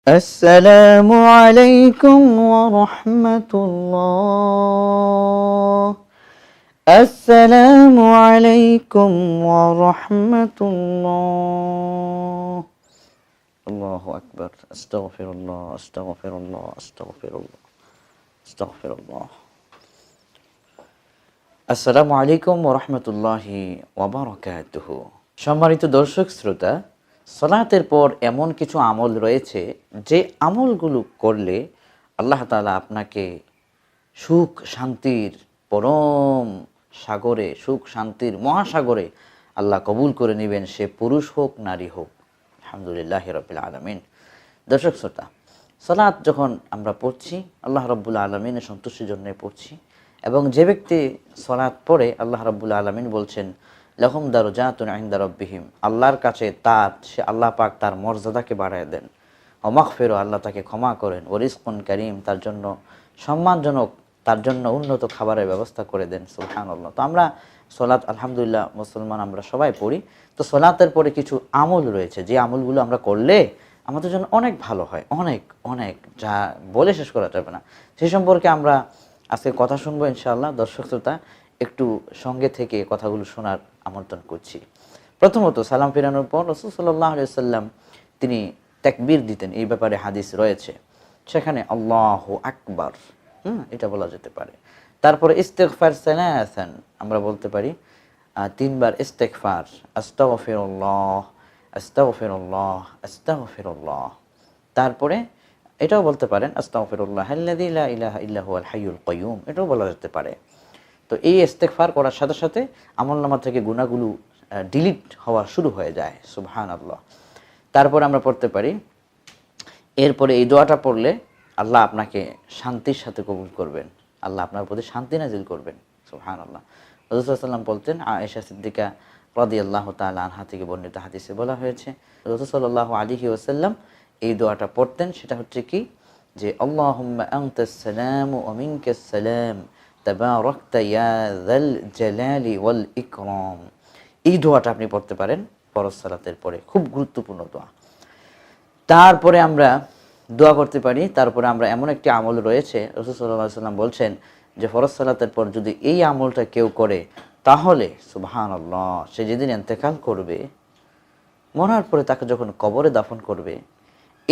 السلام عليكم ورحمة الله. السلام عليكم ورحمة الله. الله أكبر. أستغفر الله أستغفر الله أستغفر الله أستغفر الله. আসসালামু আলাইকুম ওয়া রাহমাতুল্লাহি ওয়া বারাকাতুহু। সম্মানিত দর্শক শ্রোতা, সালাতের পর এমন কিছু আমল রয়েছে যে আমলগুলো করলে আল্লাহ তাআলা আপনাকে সুখ শান্তির পরম সাগরে, সুখ শান্তির মহাসাগরে আল্লাহ কবুল করে নেবেন, সে পুরুষ হোক নারী হোক। আলহামদুলিল্লাহি রাব্বিল আলামিন। দর্শক শ্রোতা, সালাত যখন আমরা পড়ছি আল্লাহ রাব্বুল আলামিনের সন্তুষ্টির জন্য পড়ছি, এবং যে ব্যক্তি সালাত পড়ে আল্লাহ রাব্বুল আলামিন বলছেন লাহুম দারাজাতুন ইনদা রাব্বিহিম, আল্লাহর কাছে সে আল্লাহ পাক তার মর্যাদাকে বাড়ায় দেন। ওয়া মাগফিরা, আল্লাহ তাকে ক্ষমা করেন। ওয়া রিজকুন কারীম, তার জন্য সম্মানজনক, তার জন্য উন্নত খাবারের ব্যবস্থা করে দেন। সুবহানাল্লাহ। তো আমরা সালাত আলহামদুলিল্লাহ মুসলমান আমরা সবাই পড়ি। তো সালাতের পরে কিছু আমল রয়েছে যে আমলগুলো আমরা করলে আমাদের জন্য অনেক ভালো হয়, অনেক অনেক, যা বলে শেষ করা যাবে না। সেই সম্পর্কে আমরা আজকে কথা শুনবো ইনশাআল্লাহ। দর্শক শ্রোতা, একটু সঙ্গে থেকে কথাগুলো শোনার আমন্ত্রণ করছি। প্রথমত, সালাম ফিরানোর পর রাসূল সাল্লাল্লাহু আলাইহি ওয়াসাল্লাম তিনি তাকবীর দিতেন। এই ব্যাপারে হাদিস রয়েছে, সেখানে আল্লাহু আকবার এটা বলা যেতে পারে। তারপরে ইস্তিগফার সালাসান, আমরা বলতে পারি 3 বার ইস্তিগফার, আস্তাগফিরুল্লাহ আস্তাগফিরুল্লাহ আস্তাগফিরুল্লাহ। তারপরে এটাও বলতে পারেন আস্তাগফিরুল্লাহাল্লাযী লা ইলাহা ইল্লা হুয়াল হাইয়ুল কাইয়্যুম, এটাও বলা যেতে পারে। তো এই ইস্তিগফার করার সাথে সাথে আমলনামা থেকে গুনাহগুলো ডিলিট হওয়া শুরু হয়ে যায়। সুবহানাল্লাহ। তারপরে আমরা পড়তে পারি, এরপরে এই দোয়াটা পড়লে আল্লাহ আপনাকে শান্তির সাথে কবুল করবেন, আল্লাহ আপনার প্রতি শান্তি নাজিল করবেন। সুবহানাল্লাহ। রাসূল সাল্লাল্লাহু আলাইহি ওয়াসাল্লাম বলতেন, আয়েশা সিদ্দিকা রাদিয়াল্লাহু তাআলা আনহা থেকে বর্ণিত হাদিসে বলা হয়েছে, রাসূল সাল্লাল্লাহু আলাইহি ওয়াসাল্লাম এই দোয়াটা পড়তেন। সেটা হচ্ছে কি, যে আল্লাহুম্মা আনতাস সালাম ওয়া মিনকাস সালাম তাবারাকতা ইয়া যাল জালালি ওয়াল ইকরাম। এই দোয়াটা আপনি পড়তে পারেন ফরজ সালাতের পরে, খুব গুরুত্বপূর্ণ দোয়া। তারপরে আমরা দোয়া করতে পারি। তারপরে আমরা এমন একটি আমল রয়েছে, রাসূল সাল্লাল্লাহু আলাইহি ওয়াসাল্লাম বলছেন যে ফরজ সালাতের পর যদি এই আমলটা কেউ করে তাহলে সুবহানাল্লাহ, সে যেদিন ইন্তেকাল করবে, মরার পরে তাকে যখন কবরে দাফন করবে,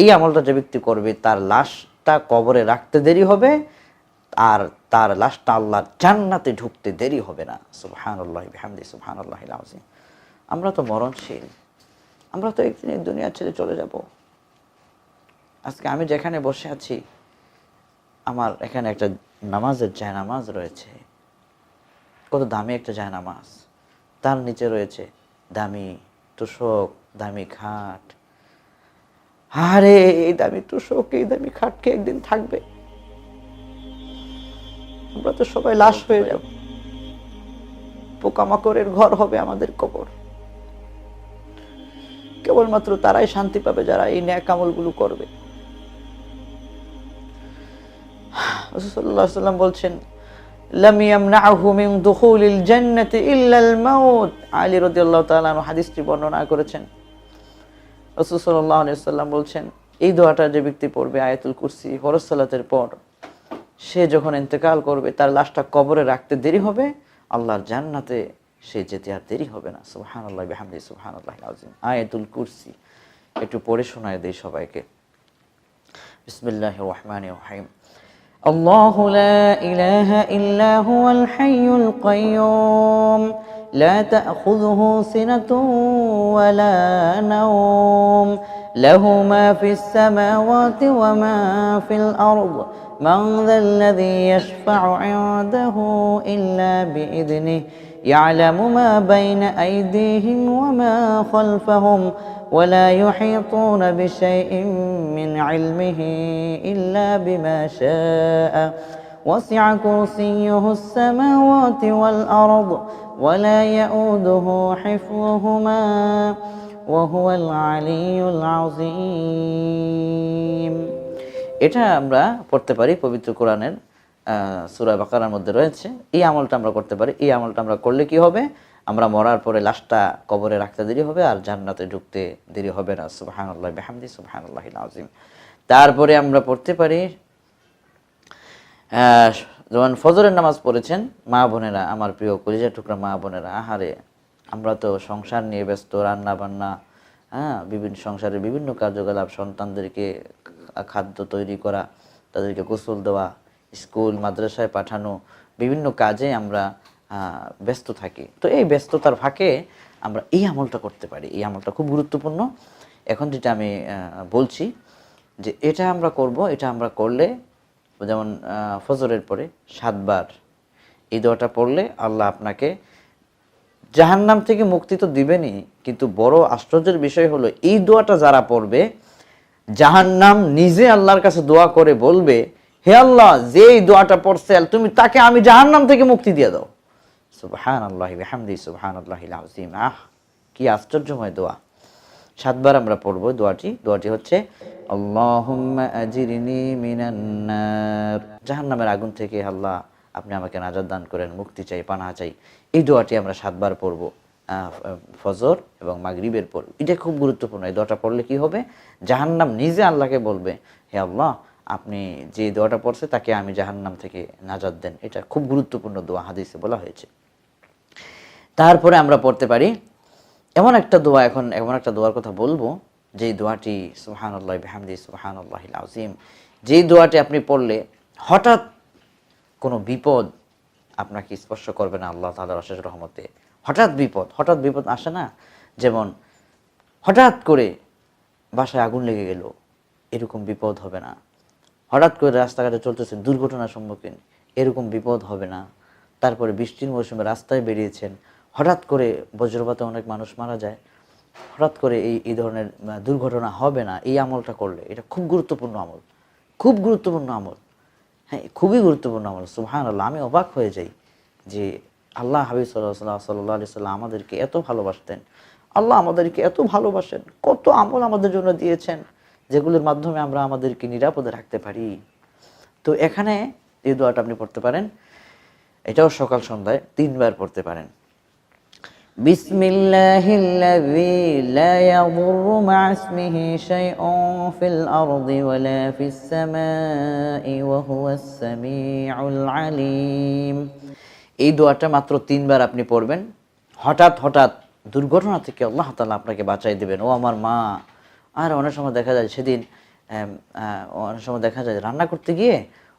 এই আমলটা যে ব্যক্তি করবে তার লাশটা কবরে রাখতে দেরি হবে, আর তার লাশটা আল্লাহর জান্নাতে ঢুকতে দেরি হবে না। সুবহানাল্লাহি বিহামদিহি সুবহানাল্লাহিল আযীম। আমরা তো মরণশীল, আমরা তো একদিন এই দুনিয়া ছেড়ে চলে যাব। আজকে আমি যেখানে বসে আছি, আমার এখানে একটা নামাজের জায়নামাজ রয়েছে, কত দামি একটা জায়নামাজ, তার নিচে রয়েছে দামি তোশক, দামি খাট। আরে এই দামি তোশক, এই দামি খাটকে একদিন থাকবে, আমরা তো সবাই লাশ হয়ে যাব, পোকামাকড়ের ঘর হবে আমাদের কবর। কেবলমাত্র তারাই শান্তি পাবে যারা এই নেক আমলগুলো করবে। রাসূল সাল্লাল্লাহু আলাইহি ওয়াসাল্লাম বলছেন, লাম ইয়ামনাহু মিন দুখুলিল জান্নাতি ইল্লাল মাউত। আলী রাদিয়াল্লাহু তাআলা আনহু হাদিসটি বর্ণনা করেছেন। রাসূল সাল্লাল্লাহু আলাইহি ওয়াসাল্লাম বলছেন, এই দোয়াটা যে ব্যক্তি পড়বে আয়াতুল কুরসি ফরজ সালাতের পর, সে যখন ইন্তেকাল করবে তার লাশটা কবরে রাখতে দেরি হবে, আল্লাহর জান্নাতে সে যেতে আর দেরি হবে না। সুবহানাল্লাহি বিহামদিহি সুবহানাল্লাহিল আযীম। আয়াতুল কুরসি একটু পড়ে শোনায় দেই সবাইকে। বিসমিল্লাহির রহমানির রহিম। আল্লাহু লা ইলাহা ইল্লা হুয়াল হাইয়ুল কাইয়্যুম লা তা'খুযুহু সিনাতুন ওয়া লা নাওম লাহু মা ফিস সামাওয়াতি ওয়া মা ফিল আরদ من ذا الذي يشفع عنده إلا بإذنه يعلم ما بين أيديهم وما خلفهم ولا يحيطون بشيء من علمه إلا بما شاء وسع كرسيه السماوات والأرض ولا يؤوده حفظهما وهو العلي العظيم। এটা আমরা পড়তে পারি পবিত্র কোরআনের সূরা বাকারার মধ্যে রয়েছে। এই আমলটা আমরা করতে পারি। এই আমলটা আমরা করলে কি হবে, আমরা মরার পরে লাশটা কবরে রাখতে দেরি হবে আর জান্নাতে ঢুকতে দেরি হবে না। সুবহানাল্লাহি বিহামদিহি সুবহানাল্লাহিল আযীম। তারপরে আমরা পড়তে পারি যখন ফজরের নামাজ পড়েছেন মা বোনেরা, আমার প্রিয় কলিজার টুকরা মা বোনেরা, আহারে আমরা তো সংসার নিয়ে ব্যস্ত, রান্না বান্না, বিভিন্ন সংসারের বিভিন্ন কার্যকলাপ, সন্তানদেরকে খাদ্য তৈরি করা, তাদেরকে গোসল দেওয়া, স্কুল মাদ্রাসায় পাঠানো, বিভিন্ন কাজে আমরা ব্যস্ত থাকি। তো এই ব্যস্ততার ফাঁকে আমরা এই আমলটা করতে পারি। এই আমলটা খুব গুরুত্বপূর্ণ। এখন যেটা আমি বলছি যে এটা আমরা করব, এটা আমরা করলে যেমন ফজরের পরে 7 বার এই দোয়াটা পড়লে আল্লাহ আপনাকে জাহান্নাম থেকে মুক্তি তো দিবেনই, কিন্তু বড় আশ্চর্যের বিষয় হলো এই দোয়াটা যারা পড়বে জাহান্নাম নিজে আল্লাহর কাছে দোয়া করে বলবে, হে আল্লাহ, যে এই দোয়াটা পড়ছে তুমি তাকে আমি জাহান্নাম থেকে মুক্তি দিয়ে দাও। সুবহানাল্লাহি ওয়া বিহামদিহি সুবহানাল্লাহিল আযীম। কি আশ্চর্যময় দোয়া। 7 বার আমরা পড়ব দোয়াটি হচ্ছে আল্লাহুম্মা আজিরনি মিনান নার, জাহান্নামের আগুন থেকে আল্লাহ আপনি আমাকে নাজাত দান করেন, মুক্তি চাই, পানাহ চাই। এই দোয়াটি আমরা 7 বার পড়ব ফজর এবং মাগরিবের পর। এটা খুব গুরুত্বপূর্ণ। এই দোয়াটা পড়লে কি হবে, জাহান্নাম নিজে আল্লাহকে বলবে, হে আল্লাহ, আপনি যে দোয়াটা পড়ছে তাকে আমি জাহান্নাম থেকে নাজাত দেন। এটা খুব গুরুত্বপূর্ণ দোয়া, হাদিসে বলা হয়েছে। তারপরে আমরা পড়তে পারি এমন একটা দোয়ার কথা বলবো, যেই দোয়াটি সুবহানাল্লাহি বিহামদিহি সুবহানাল্লাহিল আযীম, যেই দোয়াটি আপনি পড়লে হঠাৎ কোনো বিপদ আপনাকে স্পর্শ করবে না আল্লাহ তাআলার অশেষ রহমতে। হঠাৎ বিপদ আসে না, যেমন হঠাৎ করে বাসায় আগুন লেগে গেল, এরকম বিপদ হবে না। হঠাৎ করে রাস্তাঘাটে চলতেছে, দুর্ঘটনার সম্মুখীন, এরকম বিপদ হবে না। তারপরে বৃষ্টির মৌসুমে রাস্তায় বেরিয়েছেন, হঠাৎ করে বজ্রপাতে অনেক মানুষ মারা যায়, হঠাৎ করে এই ধরনের দুর্ঘটনা হবে না। এই আমলটা করলে, এটা খুব গুরুত্বপূর্ণ আমল, হ্যাঁ, খুবই গুরুত্বপূর্ণ আমল। সুবহানাল্লাহ, আমি অবাক হয়ে যাই যে আল্লাহ হাবিব সাল্লাল্লাহু আলাইহি ওয়াসাল্লাম আমাদেরকে এত ভালোবাসতেন, আল্লাহ আমাদেরকে এত ভালোবাসেন, কত আমল আমাদের জন্য দিয়েছেন যেগুলোর মাধ্যমে আমরা আমাদেরকে নিরাপদে রাখতে পারি। তো এখানে এই দোয়াটা আপনি পড়তে পারেন, এটাও সকাল সন্ধ্যায় 3 বার পড়তে পারেন। বিসমিল্লাহিল্লাযী লা ইয়াদুররু মা ইসমিহি শাইউন ফিল আরদি ওয়ালা ফিস সামাই ওয়া হুয়াস সামিউল আলীম। এই দোয়াটা মাত্র 3 বার আপনি পড়বেন। হঠাৎ দুর্ঘটনা থেকে আল্লাহ তাআলা আপনাকে বাঁচাই দেবেন। ও আমার মা, আর অনেক সময় দেখা যায় রান্না করতে গিয়ে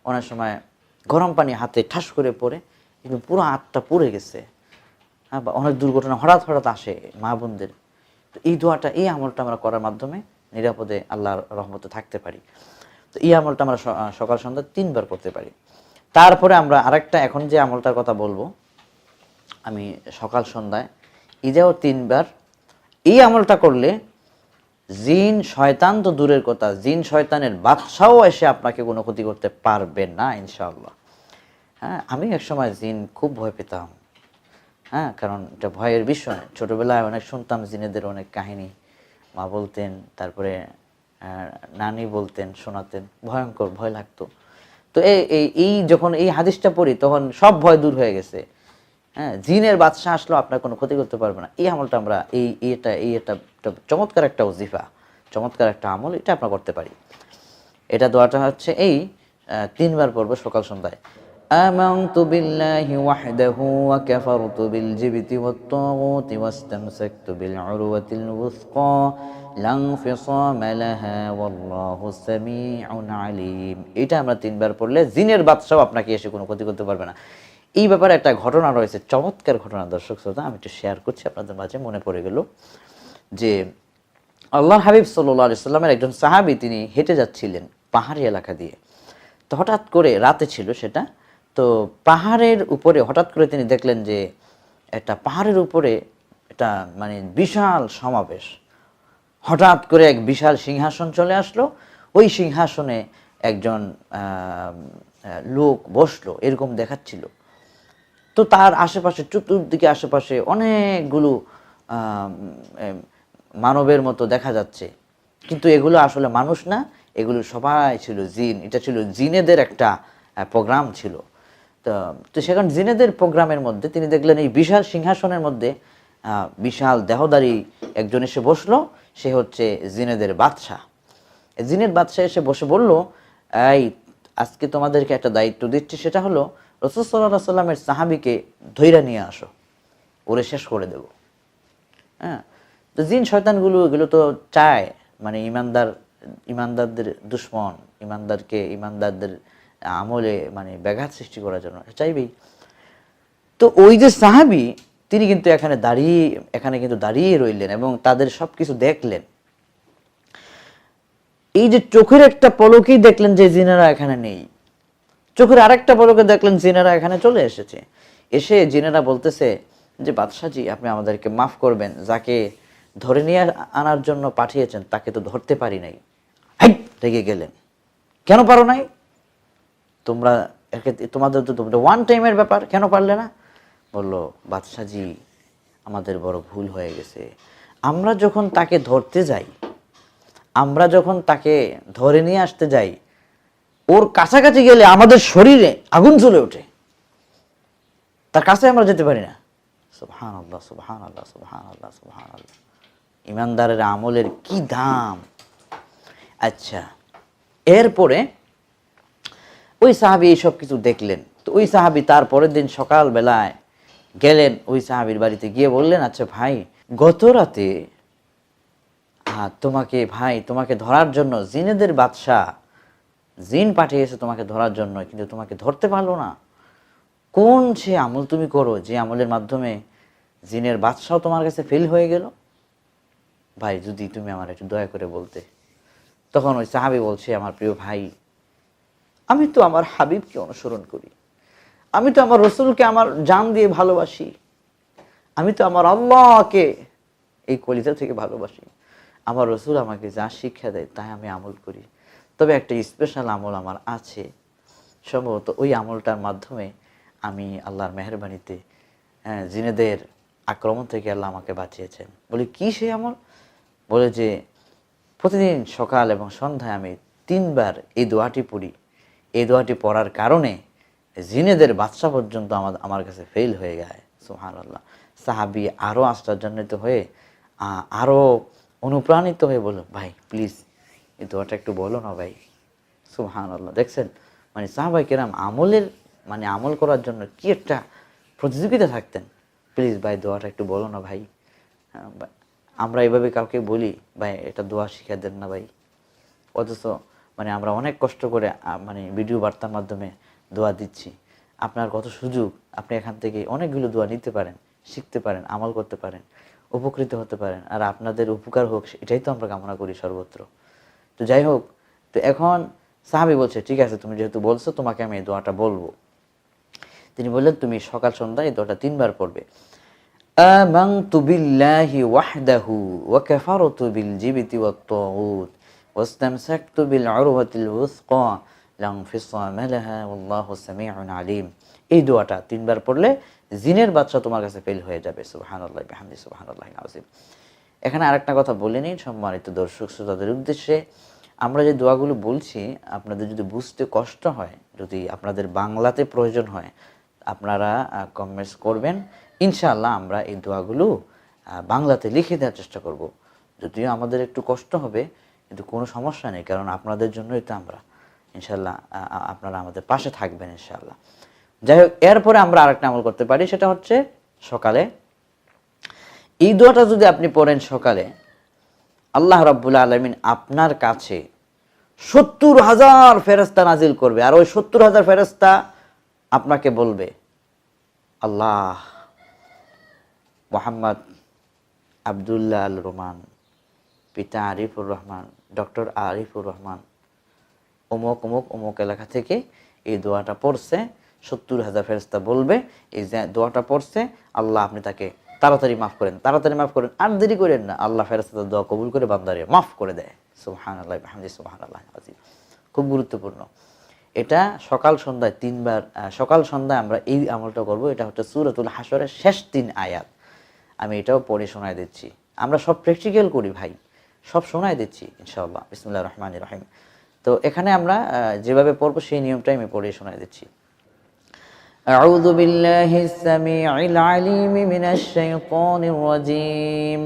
অনেক সময় গরম পানি হাতে ঠাস করে পড়ে কিন্তু পুরো হাতটা পুড়ে গেছে। বা অনেক দুর্ঘটনা হঠাৎ আসে মা বোনদের। তো এই দোয়াটা, এই আমলটা আমরা করার মাধ্যমে নিরাপদে আল্লাহর রহমতে থাকতে পারি। তো এই আমলটা আমরা সকাল সন্ধ্যা 3 বার করতে পারি। তারপরে আমরা আরেকটা, এখন যে আমলটার কথা বলবো আমি সকাল সন্ধ্যায়, এটাও 3 বার। এই আমলটা করলে জিন শয়তান তো দূরের কথা, জিন শয়তানের বাদশাও এসে আপনাকে কোনো ক্ষতি করতে পারবে না ইনশাআল্লাহ। হ্যাঁ, আমি একসময় জিন খুব ভয় পেতাম। কারণ এটা ভয়ের বিষয়। ছোটবেলায় অনেক শুনতাম জিনেদের অনেক কাহিনী, মা বলতেন, তারপরে নানি বলতেন, শোনাতেন, ভয়ঙ্কর ভয় লাগতো। তো এই যখন এই হাদিসটা পড়ি তখন সব ভয় দূর হয়ে গেছে। জিনের বাদশা আসলো আপনার কোনো ক্ষতি করতে পারবে না। এই আমলটা আমরা এটা চমৎকার একটা ওজিফা, চমৎকার একটা আমল, এটা আমরা করতে পারি। এটা দোয়াটা হচ্ছে 3 বার পড়বো সকাল সন্ধ্যায়। আমানতু বিল্লাহি ওয়াহদাহু ওয়া কাফারতু বিল জিবতি ওয়াত তাগুতি ওয়াস্তামসাকতু বিল উরওয়াতিল ওয়ুসকা লা ইনফিসামা লাহা ওয়াল্লাহু সামিউন আলীম। এটা আমরা 3 বার পড়লে জিনের বাদশাও আপনাকে এসে কোনো ক্ষতি করতে পারবে না। এই ব্যাপারে একটা ঘটনা রয়েছে, চমৎকার ঘটনা দর্শক শ্রোতা, আমি একটু শেয়ার করছি আপনাদের মাঝে। মনে পড়ে গেল যে আল্লাহর হাবিব সাল্লাল্লাহু আলাইহি সাল্লামের একজন সাহাবী, তিনি হেঁটে যাচ্ছিলেন পাহাড়ি এলাকা দিয়ে। তো হঠাৎ করে, রাতে ছিল সেটা, তো পাহাড়ের উপরে হঠাৎ করে তিনি দেখলেন যে একটা পাহাড়ের উপরে একটা মানে বিশাল সমাবেশ। হঠাৎ করে এক বিশাল সিংহাসন চলে আসলো, ওই সিংহাসনে একজন লোক বসলো, এরকম দেখাচ্ছিল। তো তার আশেপাশে, চতুর্দিকে আশেপাশে অনেকগুলো মানবের মতো দেখা যাচ্ছে, কিন্তু এগুলো আসলে মানুষ না, এগুলো সবাই ছিল জিন। এটা ছিল জিনেদের একটা প্রোগ্রাম ছিল। তো সেখানে জিনেদের প্রোগ্রামের মধ্যে তিনি দেখলেন এই বিশাল সিংহাসনের মধ্যে বিশাল দেহধারী একজন এসে বসলো, সে হচ্ছে জিনেদের বাদশা। জিনের বাদশা এসে বসে বলল, এই আজকে তোমাদেরকে একটা দায়িত্ব দিচ্ছি, সেটা হলো রাসূল সাল্লাল্লাহু আলাইহি সাল্লামের সাহাবীকে ধইরা নিয়ে আসো, ওরে শেষ করে দেব। হ্যাঁ, তো জিন শয়তানগুলো এগুলো তো চায় মানে ইমানদারদের দুশ্মন, ইমানদারদের আমলে মানে ব্যাঘাত সৃষ্টি করার জন্য চাইবেই। তো ওই যে সাহাবী তিনি কিন্তু এখানে কিন্তু দাঁড়িয়ে রইলেন এবং তাদের সবকিছু দেখলেন। এই যে চোখের একটা পলকেই দেখলেন যে জিনেরা এখানে নেই, চোখের আরেকটা পলকে দেখলেন জিনেরা এখানে চলে এসেছে। এসে জিনেরা বলতেছে যে বাদশাহজি, আপনি আমাদেরকে মাফ করবেন, যাকে ধরে নিয়ে আনার জন্য পাঠিয়েছেন তাকে তো ধরতে পারি নাই। হাই, রেগে গেলেন, কেন পারো নাই? তোমাদের তো ওয়ান টাইমের ব্যাপার, কেন পারলে না? বলল, বাদশাহজি আমাদের বড় ভুল হয়ে গেছে। আমরা যখন তাকে ধরে নিয়ে আসতে যাই, ওর কাছাকাছি গেলে আমাদের শরীরে আগুন জ্বলে ওঠে, তার কাছে আমরা যেতে পারি না। সুবহানাল্লাহ, সুবহানাল্লাহ, সুবহানাল্লাহ, সুবহানাল্লাহ। ইমানদারের আমলের কি দাম! আচ্ছা, এরপরে ওই সাহাবী এইসব কিছু দেখলেন। তো ওই সাহাবী তার পরের দিন সকাল বেলায় গেলেন ওই সাহাবীর বাড়িতে, গিয়ে বললেন, আচ্ছা ভাই, গত রাতে তোমাকে ধরার জন্য জিনেদের বাদশা জিন পাঠিয়েছে তোমাকে ধরার জন্য, কিন্তু তোমাকে ধরতে পারলো না। কোন সে আমল তুমি করো যে আমলের মাধ্যমে জিনের বাদশাও তোমার কাছে ফেল হয়ে গেল? ভাই, যদি তুমি আমার একটু দয়া করে বলতে। তখন ওই সাহাবী বলছে, আমার প্রিয় ভাই, আমি তো আমার হাবিবকে অনুসরণ করি, আমি তো আমার রসুলকে আমার জান দিয়ে ভালোবাসি, আমি তো আমার আল্লাহকে এই কলিজা থেকে ভালোবাসি। আমার রসুল আমাকে যা শিক্ষা দেয় তাই আমি আমল করি। তবে একটা স্পেশাল আমল আমার আছে, সম্ভবত ওই আমলটার মাধ্যমে আমি আল্লাহর মেহেরবানিতে জিনেদের আক্রমণ থেকে আল্লাহ আমাকে বাঁচিয়েছেন। বলি, কি সেই আমল? বলে যে প্রতিদিন সকাল এবং সন্ধ্যায় আমি 3 বার এই দোয়াটি পড়ি। এই দোয়াটি পড়ার কারণে জিনেদের বাদশা পর্যন্ত আমার কাছে ফেল হয়ে যায়। সুবহানাল্লাহ। সাহাবী আরও আশ্চর্যান্বিত হয়ে আরও অনুপ্রাণিত হয়ে বলল, ভাই প্লিজ এই দোয়াটা একটু বলো না ভাই। সুবহানাল্লাহ। দেখছেন, মানে সাহাবায়ে কেরাম আমল করার জন্য কি একটা প্রতিযোগিতা থাকতেন। প্লিজ ভাই দোয়াটা একটু বলো না ভাই। আমরা এভাবে কাউকে বলি, ভাই এটা দোয়া শিখা দেন না ভাই। অথচ মানে আমরা অনেক কষ্ট করে মানে ভিডিও বার্তার মাধ্যমে দোয়া দিচ্ছি। আপনার কত সুযোগ, আপনি এখান থেকে অনেকগুলো দোয়া নিতে পারেন, শিখতে পারেন, আমল করতে পারেন, উপকৃত হতে পারেন। আর আপনাদের উপকার হোক এটাই তো আমরা কামনা করি সর্বত্র। তো যাই হোক, তো এখন সাহাবী বলছে, ঠিক আছে তুমি যেহেতু বলছো তোমাকে আমি এই দোয়াটা বলবো। তিনি বললেন, তুমি সকাল সন্ধ্যা এই দোয়াটা 3 বার পড়বে। আমানতু বিল্লাহি ওয়াহদাহু ওয়া কাফারতু বিল জিবতি ওয়াত তাগুত ওয়াস্তামসাকতু বিল উরওয়াতিল উসকা লা ইনফিসামা লাহা ওয়াল্লাহু সামিউন আলিম। এই দোয়াটা 3 বার পড়লে জিনের বাদশা তোমার কাছে ফেল হয়ে যাবে। সুবহানাল্লাহি ওয়া বিহামদিহি সুবহানাল্লাহিল আযীম। এখানে আরেকটা কথা বলে নিই সম্মানিত দর্শক শ্রোতাদের উদ্দেশ্যে, আমরা যে দোয়াগুলো বলছি আপনাদের যদি বুঝতে কষ্ট হয়, যদি আপনাদের বাংলাতে প্রয়োজন হয়, আপনারা কমেন্টস করবেন, ইনশাআল্লাহ আমরা এই দোয়াগুলো বাংলাতে লিখে দেওয়ার চেষ্টা করব। যদিও আমাদের একটু কষ্ট হবে, কিন্তু কোনো সমস্যা নেই, কারণ আপনাদের জন্যই তো আমরা। ইনশাআল্লাহ আপনারা আমাদের পাশে থাকবেন ইনশাআল্লাহ। যাই হোক, এরপরে আমরা আরেকটা আমল করতে পারি, সেটা হচ্ছে সকালে এই দোয়াটা যদি আপনি পড়েন সকালে, আল্লাহ রাব্বুল আলামিন আপনার কাছে 70,000 ফেরেশতা নাজিল করবে। আর ওই 70,000 ফেরেশতা আপনাকে বলবে, আল্লাহ মোহাম্মদ আব্দুল্লাহ আল রহমান, পিতা আরিফুর রহমান, ডক্টর আরিফুর রহমান অমুক অমুক অমুক এলাকা থেকে এই দোয়াটা পড়ছে। 70,000 ফেরেশতা বলবে, এই যে দোয়াটা পড়ছে আল্লাহ আপনি তাকে তাড়াতাড়ি মাফ করেন, তাড়াতাড়ি মাফ করেন, আর দেরি করেন না। আল্লাহ ফেরেশতাদের দোয়া কবুল করে বান্দারে মাফ করে দেয়। সুবহানাল্লাহ ওয়া বিহামদিহি সুবহানাল্লাহিল আযীম। খুব গুরুত্বপূর্ণ। এটা সকাল সন্ধ্যায় 3 বার, সকাল সন্ধ্যায় আমরা এই আমলটা করব। এটা হচ্ছে সূরাতুল হাসরের শেষ 3 আয়াত। আমি এটাও পড়ে শোনায় দিচ্ছি। আমরা সব প্র্যাকটিক্যাল করি ভাই, সব শোনায় দিচ্ছি ইনশাআল্লাহ। বিসমিল্লাহির রহমানির রহিম। তো এখানে আমরা যেভাবে পড়বো সেই নিয়মটাই আমি পড়ে শোনায় দিচ্ছি। আউযু বিল্লাহিস সামিউল আলিম মিনাশ শাইতানির রাজীম।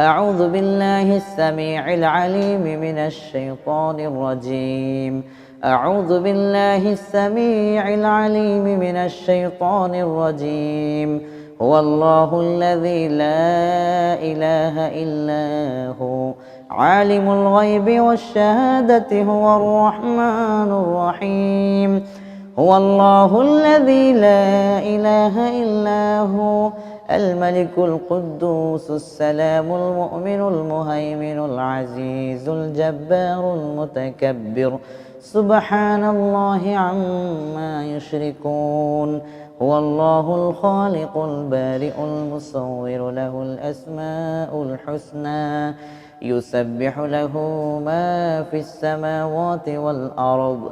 أعوذ بالله السميع العليم من الشيطان الرجيم أعوذ بالله السميع العليم من الشيطان الرجيم هو الله الذي لا إله إلا هو عالم الغيب والشهادة هو الرحمن الرحيم هو الله الذي لا إله إلا هو الملك القدوس السلام المؤمن المهيمن العزيز الجبار المتكبر سبحان الله عما يشركون هو الله الخالق البارئ المصور له الأسماء الحسنى يسبح له ما في السماوات والأرض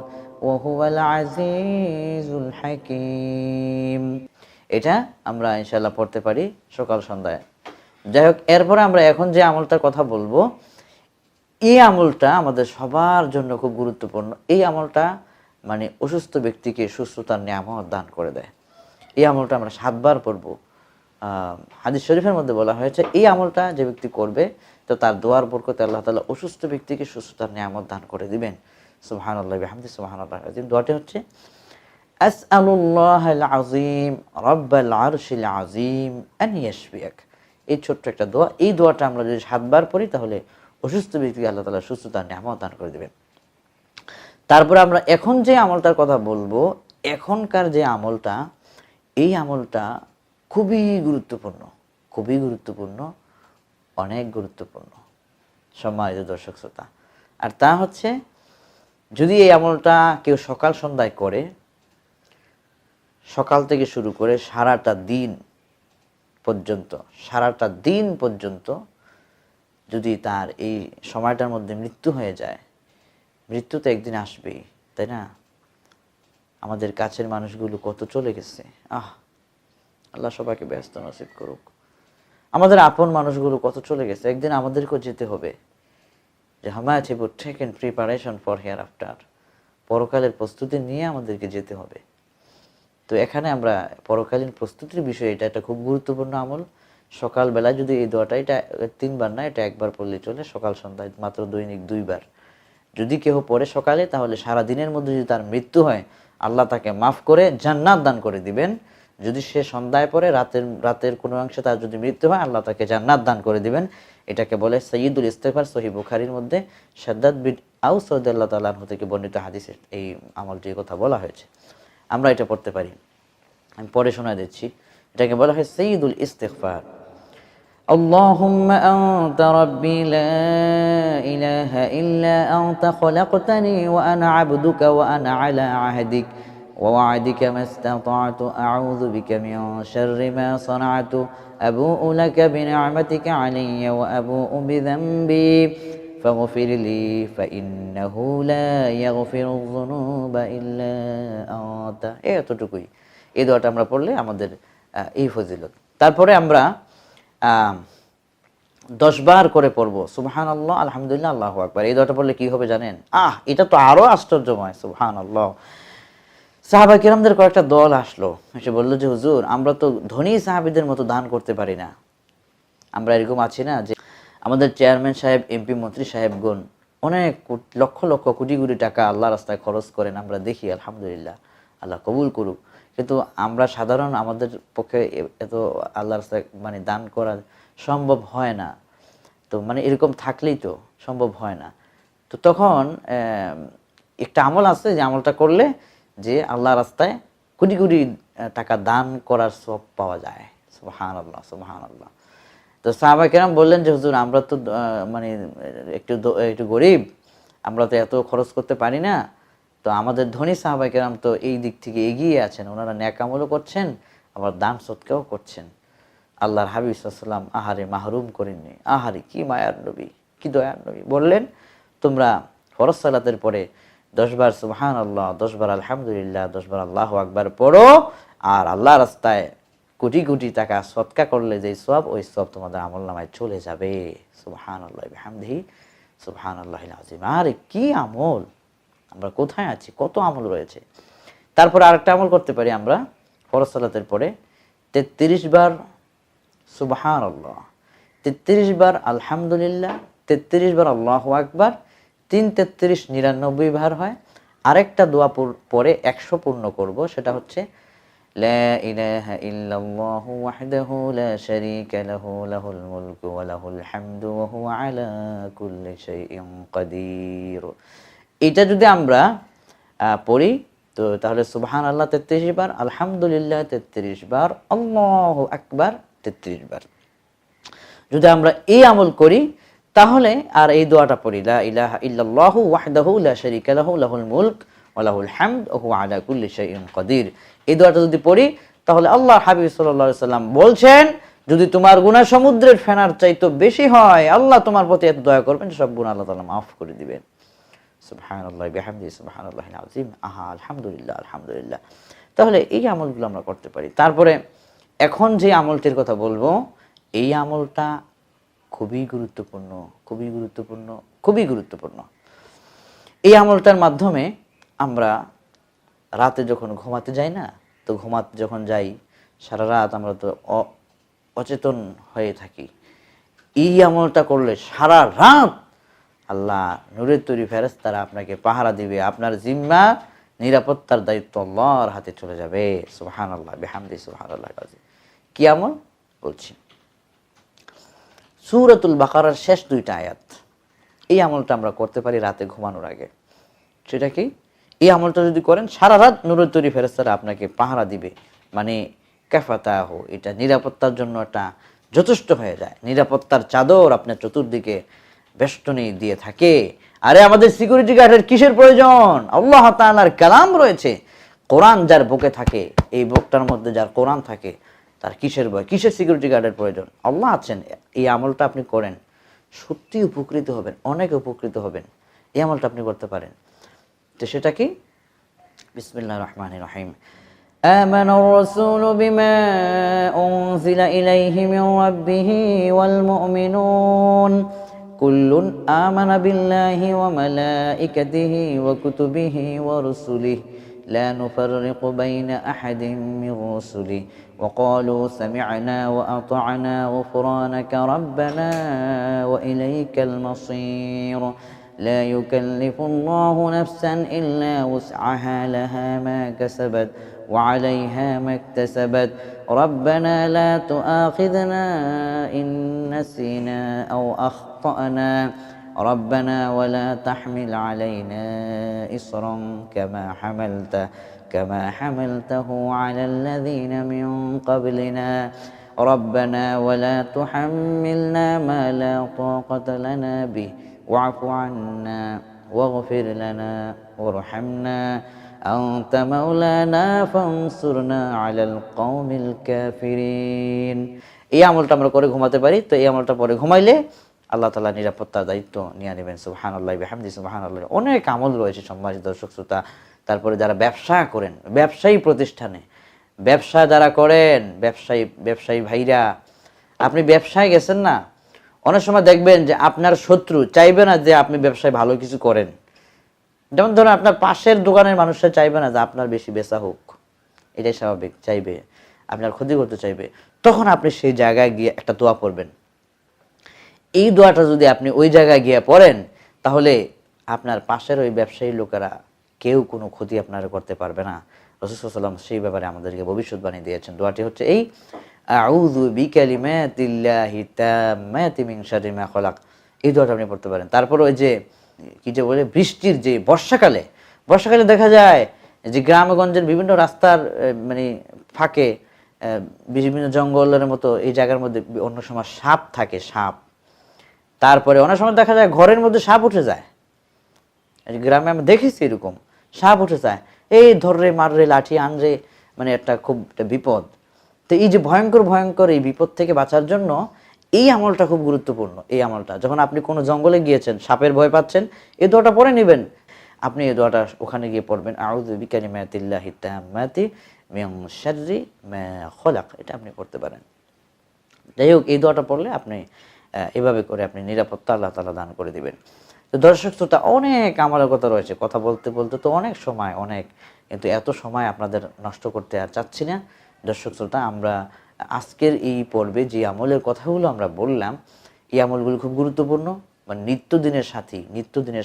وهو العزيز الحكيم। এটা আমরা ইনশাআল্লাহ পড়তে পারি সকাল সন্ধ্যায়। যাই হোক, এরপরে আমরা এখন যে আমলটার কথা বলবো, এই আমলটা আমাদের সবার জন্য খুব গুরুত্বপূর্ণ। এই আমলটা মানে অসুস্থ ব্যক্তিকে সুস্থতার নিয়ামত দান করে দেয়। এই আমলটা আমরা 7 বার পড়ব। হাদিস শরীফের মধ্যে বলা হয়েছে এই আমলটা যে ব্যক্তি করবে তো তার দোয়ার বরকতে আল্লাহ তাআলা অসুস্থ ব্যক্তিকে সুস্থতার নিয়ামত দান করে দিবেন। সুবহানাল্লাহি ওয়া বিহামদিহি সুবহানাল্লাহিল আযীম। দোয়াটি হচ্ছে আসআলুল্লাহাল আযীম রাব্বাল আরশিল আযীম আন ইয়াশফিয়াক। এই ছোট্ট একটা দোয়া, এই দোয়াটা আমরা যদি 7 বার পড়ি তাহলে অসুস্থ ব্যক্তিকে আল্লাহ তাআলা সুস্থতার নিয়ামত দান করে দিবেন। তারপরে আমরা এখন যে আমলটার কথা বলবো, এখনকার যে আমলটা, এই আমলটা খুবই গুরুত্বপূর্ণ, খুবই গুরুত্বপূর্ণ, অনেক গুরুত্বপূর্ণ সম্মানিত দর্শক শ্রোতা। আর তা হচ্ছে, যদি এই আমলটা কেউ সকাল সন্ধ্যায় করে, সকাল থেকে শুরু করে সারাটা দিন পর্যন্ত যদি তার এই সময়টার মধ্যে মৃত্যু হয়ে যায়, মৃত্যু তো একদিন আসবেই, তাই না? আমাদের কাছের মানুষগুলো কত চলে গেছে, আল্লাহ সবাইকে ব্যস্ত নসিব করুক। আমাদের আপন মানুষগুলো কত চলে গেছে, একদিন আমাদেরকেও যেতে হবে। যে হামায়াত would taken preparation for hereafter, পরকালের প্রস্তুতি নিয়ে আমাদেরকে যেতে হবে। তো এখানে আমরা পরকালীন প্রস্তুতির বিষয়ে এটা একটা খুব গুরুত্বপূর্ণ আমল। সকালবেলা যদি এই দোয়াটা, এটা 3 বার না, এটা 1 বার পড়লে চলে, সকাল সন্ধ্যায় মাত্র দৈনিক 2 বার যদি কেউ পড়ে সকালে, তাহলে সারা দিনের মধ্যে যদি তার মৃত্যু হয় আল্লাহ তাকে মাফ করে জান্নাত দান করে দিবেন। যদি সে সন্ধ্যায় পড়ে, রাতের কোনো অংশে তার যদি মৃত্যু হয়, আল্লাহ তাকে জান্নাত দান করে দিবেন। এটাকে বলে সাইয়্যিদুল ইস্তিগফার। সহিহ বুখারীর মধ্যে শাদ্দাদ বিন আউস রাদিয়াল্লাহু তাআলা আনহু থেকে বর্ণিত হাদিসে এই আমলটির কথা বলা হয়েছে। আমরা এটা পড়তে পারি, আমি পড়ে শোনায় দিচ্ছি। এটাকে বলা হয় সাইয়্যিদুল ইস্তিগফার। اللهم أنت ربي لا إله إلا أنت خلقتني وأنا عبدك وأنا على عهدك ووعدك ما استطعت أعوذ بك من شر ما صنعت أبوء لك بنعمتك علي وأبوء بذنبي فاغفر لي فإنه لا يغفر الذنوب إلا أنت। এতটুকুই। এই দোয়াটা আমরা পড়লে আমাদের এই ফজিলত। তারপরে আমরা 10 বার করে পড়বো সুবহানাল্লাহ, আলহামদুলিল্লাহ, আল্লাহু আকবার। এই দোয়াটা পড়লে কি হবে জানেন? এটা তো আরো আশ্চর্যময়। সুবহানাল্লাহ। সাহাবা কিরামদের কয়েকটা দল আসলো, এসে বললো যে হুজুর, আমরা তো ধনী সাহাবীদের মতো দান করতে পারি না। আমরা এরকম আছি না যে আমাদের চেয়ারম্যান সাহেব, এমপি, মন্ত্রী সাহেবগণ অনেক লক্ষ লক্ষ কোটি কোটি টাকা আল্লাহর রাস্তায় খরচ করেন, আমরা দেখি, আলহামদুলিল্লাহ, আল্লাহ কবুল করুক। কিন্তু আমরা সাধারণ, আমাদের পক্ষে এত আল্লাহর রাস্তায় মানে দান করা সম্ভব হয় না। তো মানে এরকম থাকলেই তো সম্ভব হয় না। তো তখন একটা আমল আছে, যে আমলটা করলে যে আল্লাহ রাস্তায় কোটি কোটি টাকা দান করার সওয়াব পাওয়া যায়। সুবহানাল্লাহ, সুবহানাল্লাহ। তো সাহাবা কেরাম বললেন যে হুজুর, আমরা তো মানে একটু গরিব, আমরা তো এত খরচ করতে পারি না। তো আমাদের ধনী সাহাবা কেরাম তো এই দিক থেকে এগিয়ে আছেন, ওনারা নেক আমলও করছেন, আবার দান সদকাও করছেন। আল্লাহর হাবিব সাল্লাল্লাহু আলাইহি ওয়াসাল্লাম আহারে মাহরুম করেননি। আহারে কি মায়ার নবী, কি দয়ার নবী। বললেন, তোমরা ফরজ সালাতের পরে 10 বার সুবহানাল্লাহ, 10 বার আলহামদুলিল্লাহ, 10 বার আল্লাহু আকবার পড়ো, আর আল্লাহর রাস্তায় কোটি কোটি টাকা সদকা করলে যেই সওয়াব, ওই সওয়াব তোমাদের আমলনামায় চলে যাবে। সুবহানাল্লাহি ওয়া বিহামদিহি সুবহানাল্লাহিল আযীম। আরে কি আমল, আমরা কোথায় আছি, কত আমল রয়েছে। তারপরে আরেকটা আমল করতে পারি আমরা ফরজ সালাতের পরে 33 বার সুবহানাল্লাহ, 33 বার আলহামদুলিল্লাহ, 33 বার আল্লাহু আকবার, 3 33 99 বার হয়। আরেকটা দোয়া পরে 100 পূর্ণ করব, সেটা হচ্ছে লা ইলাহা ইল্লাল্লাহু ওয়াহদাহু লা শারীকা লাহু লাহুল মুলকু ওয়া লাহুল হামদু ওয়া হুয়া আলা কুল্লি শাইইন কাদির। এটা যদি আমরা পড়ি তো তাহলে সুবহানাল্লাহ 33 বার, আলহামদুলিল্লাহ 33 বার, আল্লাহু আকবার 33 বার। যদি আমরা এই আমল করি তাহলে আর এই দোয়াটা পড়ি, লা ইলাহা ইল্লাল্লাহু ওয়াহদাহু লা শারীকা লাহু লাহুল মুলক ওয়া লাহুল হামদ ওয়া হুয়া আলা কুল্লি শাইইন কাদির। এই দোয়াটা যদি পড়ি তাহলে আল্লাহর হাবিব সাল্লাল্লাহু আলাইহি সাল্লাম বলছেন, যদি তোমার গুনাহ সমুদ্রের ফেনার চাইতে বেশি হয়, আল্লাহ তোমার প্রতি এত দয়া করবেন, সব গুনাহ আল্লাহ তাআলা মাফ করে দিবেন। সুবহানাল্লাহ বিহামদিহি সুবহানাল্লাহিল আযীম। আলহামদুলিল্লাহ আলহামদুলিল্লাহ। তাহলে এই আমলগুলো আমরা করতে পারি। তারপরে এখন যে আমলটির কথা বলবো, এই আমলটা খুবই গুরুত্বপূর্ণ, খুবই গুরুত্বপূর্ণ, খুবই গুরুত্বপূর্ণ। এই আমলটার মাধ্যমে আমরা রাতে যখন ঘুমাতে যাই না, তো ঘুমাতে যখন যাই সারা রাত আমরা তো অচেতন হয়ে থাকি। এই আমলটা করলে সারা রাত আল্লাহ নূরের তৈরি ফেরেশতারা আপনাকে পাহারা দিবে, আপনার জিম্মা নিরাপত্তার দায়িত্ব আল্লাহর হাতে চলে যাবে। সুবহানাল্লাহ বিহামদিহি সুবহানাল্লাহিল আযীম। কি আমল বলছি, সূরাতুল বাকারার শেষ 2টা আয়াত, এই আমলটা আমরা করতে পারি রাতে ঘুমানোর আগে। সেটা কি, এই আমলটা যদি করেন সারা রাত নূরের তৈরি ফেরেশতারা আপনাকে পাহারা দিবে, মানে কাফাতাহু, এটা নিরাপত্তার জন্য এটা যথেষ্ট হয়ে যায়। নিরাপত্তার চাদর আপনার চতুর্দিকে বেষ্টনী দিয়ে থাকে। আরে আমাদের সিকিউরিটি গার্ডের কিসের প্রয়োজন? আল্লাহ তাআলার কালাম রয়েছে, কোরআন যার বুকে থাকে, এই বুকটার মধ্যে যার কোরআন থাকে, তার কিসের ভয়, কিসের সিকিউরিটি গার্ডের প্রয়োজন? আল্লাহ আছেন। এই আমলটা আপনি করেন, সত্যি উপকৃত হবেন, অনেক উপকৃত হবেন। এই আমলটা আপনি করতে পারেন। তো সেটা কি, বিসমিল্লাহির রহমানির রহিম। آمن الرسول بما أنزل إليه من ربه والمؤمنون كل آمن بالله وملائكته وكتبه ورسله لا نفرق بين أحد من رسله وقالوا سمعنا وأطعنا غفرانك ربنا وإليك المصير لا يكلف الله نفسا إلا وسعها لها ما كسبت وعليها ما اكتسبت ربنا لا تؤاخذنا إن نسينا أو أخطأنا ربنا ولا تحمل علينا إصرا كما حملته على الذين من قبلنا ربنا ولا تحملنا ما لا طاقة لنا به واعف عنا واغفر لنا وارحمنا أنت مولانا فانصرنا على القوم الكافرين। এই আমলটা আমরা করে ঘুমাতে পারি। তো এই আমলটা পরে ঘুমাইলে আল্লাহ তাআলা নিরাপত্তার দায়িত্ব নিয়ে নেবেন। সুবহানাল্লাহি বিহামদিহি সুবহানাল্লাহ। অনেক আমল রয়েছে সম্মানিত দর্শক শ্রোতা। তারপরে যারা ব্যবসা করেন, ব্যবসায়ী প্রতিষ্ঠানে ব্যবসা যারা করেন, ব্যবসায়ী ভাইরা, আপনি ব্যবসায় গেছেন না, অনেক সময় দেখবেন যে আপনার শত্রু চাইবে না যে আপনি ব্যবসায় ভালো কিছু করেন। যেমন ধরুন আপনার পাশের দোকানের মানুষরা চাইবে না যে আপনার বেশি বেচা হোক, এটাই স্বাভাবিক, চাইবে আপনার ক্ষতি করতে চাইবে। তখন আপনি সেই জায়গায় গিয়ে একটা দোয়া পড়বেন। এই দোয়াটা যদি আপনি ওই জায়গায় গিয়ে পড়েন তাহলে আপনার পাশের ওই ব্যবসায়ী লোকেরা কেউ কোনো ক্ষতি আপনারা করতে পারবে না। রাসূল সাল্লাল্লাহু আলাইহি ওয়াসাল্লাম সেই ব্যাপারে আমাদেরকে ভবিষ্যৎবাণী দিয়েছেন। দোয়াটি হচ্ছে এই, আউযু বিকালিমাতিল্লাহি তাম্মাতি মিন শাররি মা খালাক। এই দোয়াটা আপনি পড়তে পারেন। তারপর ওই যে কি যে বলে, বৃষ্টির যে বর্ষাকালে দেখা যায় যে গ্রামগঞ্জের বিভিন্ন রাস্তার মানে ফাঁকে বিভিন্ন জঙ্গলের মতো এই জায়গার মধ্যে অন্য সময় সাপ থাকে, সাপ। তারপরে অনেক সময় দেখা যায় ঘরের মধ্যে সাপ উঠে যায়। গ্রামে আমি দেখেছি এরকম সাপ উঠে যায়, এই ধররে মাররে লাঠি আনরে, মানে একটা খুব একটা বিপদ। তো এই যে ভয়ঙ্কর এই বিপদ থেকে বাঁচার জন্য এই আমলটা খুব গুরুত্বপূর্ণ। এই আমলটা যখন আপনি কোনো জঙ্গলে গিয়েছেন, সাপের ভয় পাচ্ছেন, এই দোয়াটা পড়ে নেবেন। আপনি এই দোয়াটা ওখানে গিয়ে পড়বেন, আউযু বিকালিমাতিল্লাহি তাম্মাতি মিন শাররি মা খালাক, এটা আপনি পড়তে পারেন। যাই হোক, এই দোয়াটা পড়লে আপনি এভাবে করে আপনি নিরাপত্তা আল্লাহ তাআলা দান করে দিবেন। তো দর্শক শ্রোতা, অনেক আমলের কথা রয়েছে, কথা বলতে তো অনেক সময়, কিন্তু এত সময় আপনাদের নষ্ট করতে আর চাচ্ছি না। দর্শক শ্রোতা, আমরা আজকের এই পর্বে যে আমলের কথাগুলো আমরা বললাম, এই আমলগুলো খুব গুরুত্বপূর্ণ, মানে নিত্যদিনের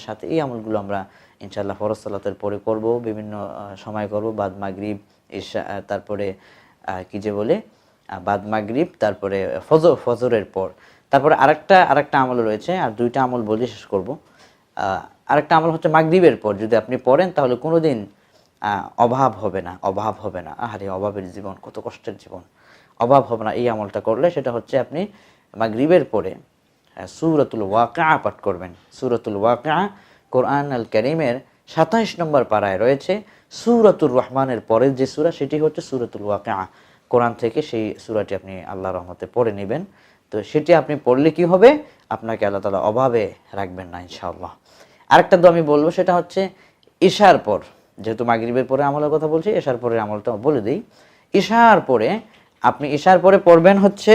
সাথে এই আমলগুলো আমরা ইনশাআল্লাহ ফরজ সালাতের পরে করব, বিভিন্ন সময় করব, বাদ মাগরিব, ইশা, তারপরে কি যে বলে বাদ মাগরিব, তারপরে ফজরের পর। তারপরে আরেকটা আমল রয়েছে, আর দুইটা আমল বলে শেষ করব। আরেকটা আমল হচ্ছে মাগরিবের পর যদি আপনি পড়েন তাহলে কোনোদিন অভাব হবে না। আহারে, অভাবের জীবন, কত কষ্টের জীবন, অভাব হবে না। এই আমলটা করলে সেটা হচ্ছে আপনি মাগরিবের পরে সূরাতুল ওয়াকিআ পাঠ করবেন। সূরাতুল ওয়াকিআ কোরআন আল কারীমের ২৭ নম্বর পারায় রয়েছে। সূরাতুর রহমানের পরের যে সূরা সেটি হচ্ছে সূরাতুল ওয়াকিআ। কোরআন থেকে সেই সূরাটি আপনি আল্লাহর রহমতে পড়ে নেবেন। তো সেটি আপনি পড়লে কি হবে, আপনাকে আল্লাহ তাআলা অভাবে রাখবেন না ইনশাআল্লাহ। আরেকটা দোয়া আমি বলবো, সেটা হচ্ছে ইশার পর, যেহেতু মাগরিবের পরে আমলের কথা বলছি, ইশার পরের আমলটা বলে দিই। ইশার পরে আপনি ইশার পরে পড়বেন হচ্ছে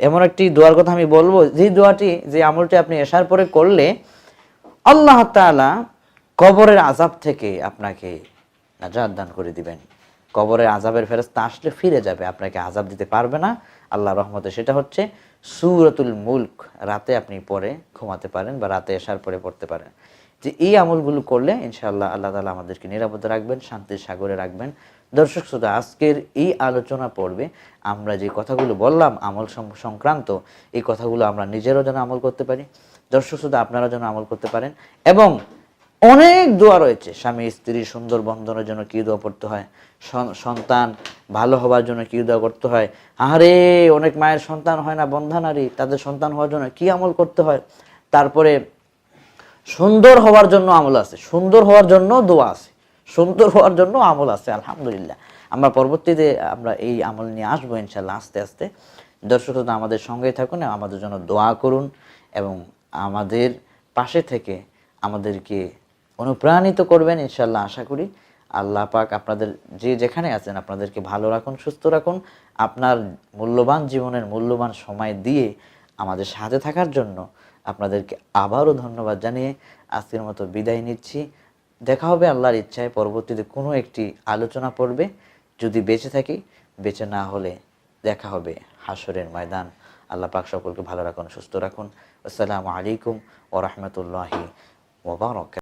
এমন একটি দোয়ার কথা আমি বলবো, যে আমলটি আপনি ইশার পরে করলে আল্লাহ তাআলা কবরের আযাব থেকে আপনাকে নাজাত দান করে দিবেন। কবরের আযাবের ফেরেশতা আসলে ফিরে যাবে, আপনাকে আযাব দিতে পারবে না আল্লাহর রহমতে। সেটা হচ্ছে সূরাতুল মুলক। রাতে আপনি পড়ে ঘুমাতে পারেন বা রাতে এশার পরে পড়তে পারেন। যে এই আমলগুলো করলে ইনশাআল্লাহ আল্লাহ তাআলা আমাদেরকে নিরাপদে রাখবেন, শান্তির সাগরে রাখবেন। দর্শক শ্রোতা, আজকের এই আলোচনা পর্বে আমরা যে কথাগুলো বললাম আমল সংক্রান্ত, এই কথাগুলো আমরা নিজেরও যেন আমল করতে পারি, দর্শক শ্রোতা আপনারা যেন আমল করতে পারেন। এবং অনেক দোয়া রয়েছে, স্বামী স্ত্রীর সুন্দর বন্ধনের জন্য কি দোয়া পড়তে হয়, সন্তান ভালো হওয়ার জন্য কি দোয়া করতে হয়। আরে, অনেক মায়ের সন্তান হয় না, বন্ধা নারী, তাদের সন্তান হওয়ার জন্য কি আমল করতে হয়। তারপরে সুন্দর হওয়ার জন্য আমল আছে, সুন্দর হওয়ার জন্য দোয়া আছে, সুন্দর হওয়ার জন্য আমল আছে। আলহামদুলিল্লাহ, আমরা পরবর্তীতে আমরা এই আমল নিয়ে আসবো ইনশাল্লাহ আস্তে আস্তে। দর্শক আমাদের সঙ্গেই থাকুন, আমাদের জন্য দোয়া করুন এবং আমাদের পাশে থেকে আমাদেরকে অনুপ্রাণিত করবেন ইনশাল্লাহ। আশা করি আল্লাহ পাক আপনাদের যে যেখানে আছেন আপনাদেরকে ভালো রাখুন, সুস্থ রাখুন। আপনার মূল্যবান জীবনের মূল্যবান সময় দিয়ে আমাদের সাথে থাকার জন্য আপনাদেরকে আবারও ধন্যবাদ জানিয়ে আজকের মতো বিদায় নিচ্ছি। দেখা হবে আল্লাহর ইচ্ছায় পরবর্তীতে কোনো একটি আলোচনা পড়বে, যদি বেঁচে থাকি। বেঁচে না হলে দেখা হবে হাসরের ময়দান। আল্লাহ পাক সকলকে ভালো রাখুন, সুস্থ রাখুন। আসসালামু আলাইকুম ওয়া রাহমাতুল্লাহি ওয়া বারাকাতুহু।